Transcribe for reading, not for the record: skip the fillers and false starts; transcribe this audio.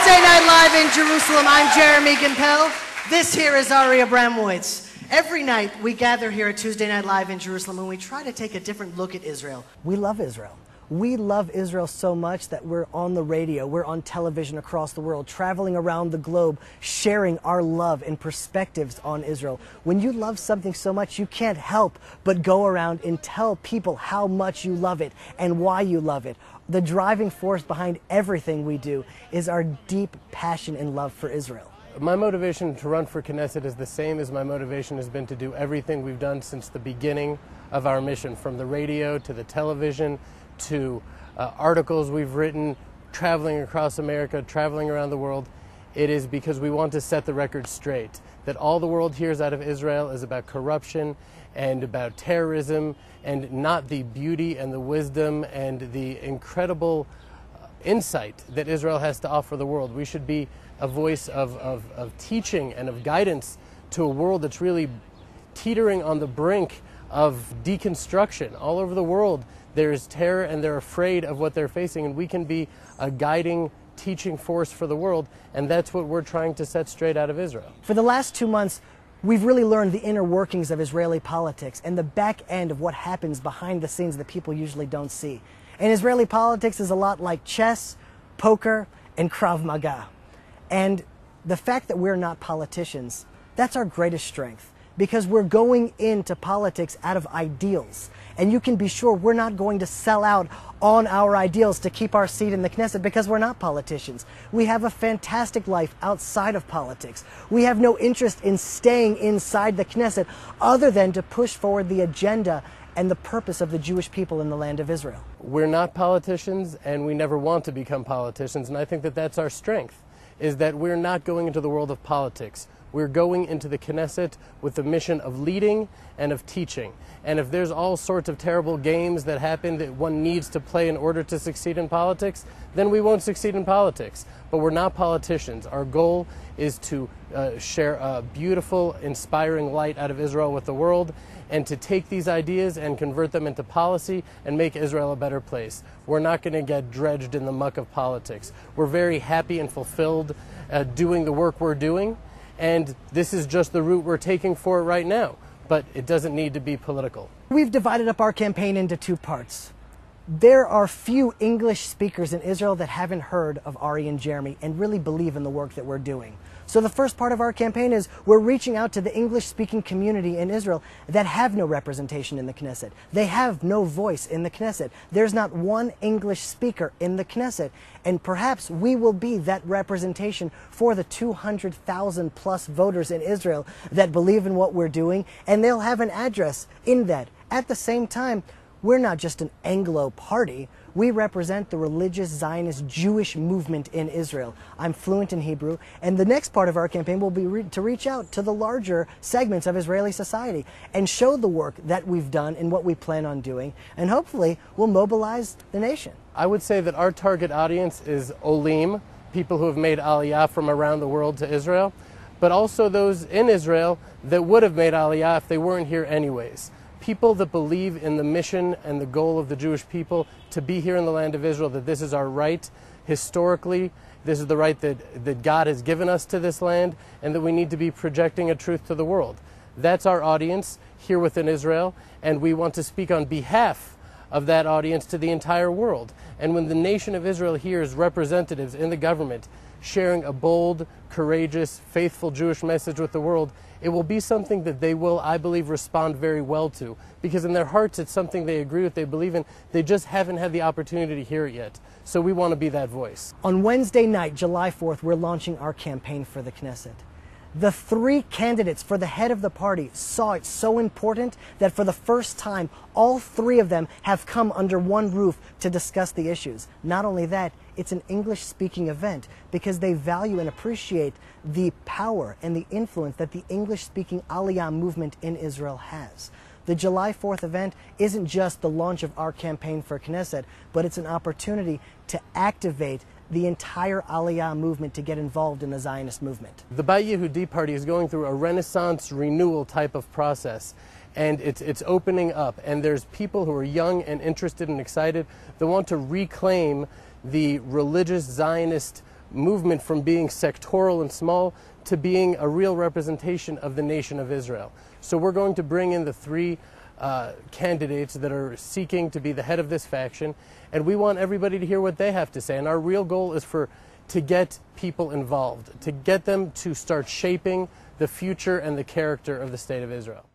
Tuesday Night Live in Jerusalem. I'm Jeremy Gimpel. This here is Ari Abramowitz. Every night we gather here at Tuesday Night Live in Jerusalem and we try to take a different look at Israel. We love Israel. We love Israel so much that we're on the radio, we're on television across the world, traveling around the globe, sharing our love and perspectives on Israel. When you love something so much, you can't help but go around and tell people how much you love it and why you love it. The driving force behind everything we do is our deep passion and love for Israel. My motivation to run for Knesset is the same as my motivation has been to do everything we've done since the beginning of our mission, from the radio to the television to articles we've written, traveling across America, traveling around the world. It is because we want to set the record straight, that all the world hears out of Israel is about corruption and about terrorism, and not the beauty and the wisdom and the incredible insight that Israel has to offer the world. We should be a voice of teaching and of guidance to a world that's really teetering on the brink of deconstruction. All over the world there is terror and they're afraid of what they're facing, and we can be a guiding, teaching force for the world, and that's what we're trying to set straight out of Israel. For the last 2 months, we've really learned the inner workings of Israeli politics and the back end of what happens behind the scenes that people usually don't see. And Israeli politics is a lot like chess, poker, and Krav Maga. And the fact that we're not politicians, that's our greatest strength, because we're going into politics out of ideals. And you can be sure we're not going to sell out on our ideals to keep our seat in the Knesset, because we're not politicians. We have a fantastic life outside of politics. We have no interest in staying inside the Knesset other than to push forward the agenda and the purpose of the Jewish people in the land of Israel. We're not politicians, and we never want to become politicians, and I think that that's our strength, is that we're not going into the world of politics. We're going into the Knesset with the mission of leading and of teaching. And if there's all sorts of terrible games that happen that one needs to play in order to succeed in politics, then we won't succeed in politics. But we're not politicians. Our goal is to share a beautiful, inspiring light out of Israel with the world, and to take these ideas and convert them into policy and make Israel a better place. We're not going to get dredged in the muck of politics. We're very happy and fulfilled doing the work we're doing, and this is just the route we're taking for it right now. But it doesn't need to be political. We've divided up our campaign into 2 parts. There are few English speakers in Israel that haven't heard of Ari and Jeremy and really believe in the work that we're doing. So the first part of our campaign is we're reaching out to the English-speaking community in Israel that have no representation in the Knesset. They have no voice in the Knesset. There's not one English speaker in the Knesset. And perhaps we will be that representation for the 200,000 plus voters in Israel that believe in what we're doing, and they'll have an address in that. At the same time, we're not just an Anglo party. We represent the religious Zionist Jewish movement in Israel. I'm fluent in Hebrew, and the next part of our campaign will be to reach out to the larger segments of Israeli society and show the work that we've done and what we plan on doing, and hopefully we'll mobilize the nation. I would say that our target audience is Olim, people who have made Aliyah from around the world to Israel, but also those in Israel that would have made Aliyah if they weren't here anyways. People that believe in the mission and the goal of the Jewish people to be here in the land of Israel, that this is our right historically, this is the right that God has given us to this land, and that we need to be projecting a truth to the world. That's our audience here within Israel, and we want to speak on behalf of that audience to the entire world. And when the nation of Israel hears representatives in the government sharing a bold, courageous, faithful Jewish message with the world, it will be something that they will, I believe, respond very well to. Because in their hearts, it's something they agree with, they believe in. They just haven't had the opportunity to hear it yet. So we want to be that voice. On Wednesday night, July 4th, we're launching our campaign for the Knesset. The 3 candidates for the head of the party saw it so important that for the first time, all 3 of them have come under one roof to discuss the issues. Not only that, it's an English-speaking event because they value and appreciate the power and the influence that the English-speaking Aliyah movement in Israel has. The July 4th event isn't just the launch of our campaign for Knesset, but it's an opportunity to activate the entire Aliyah movement to get involved in the Zionist movement. The Beit Yehudi Party is going through a Renaissance renewal type of process, and it's opening up, and there's people who are young and interested and excited that want to reclaim the religious Zionist movement from being sectoral and small to being a real representation of the nation of Israel. So we're going to bring in the three candidates that are seeking to be the head of this faction, and we want everybody to hear what they have to say. And our real goal is to get people involved, to get them to start shaping the future and the character of the State of Israel.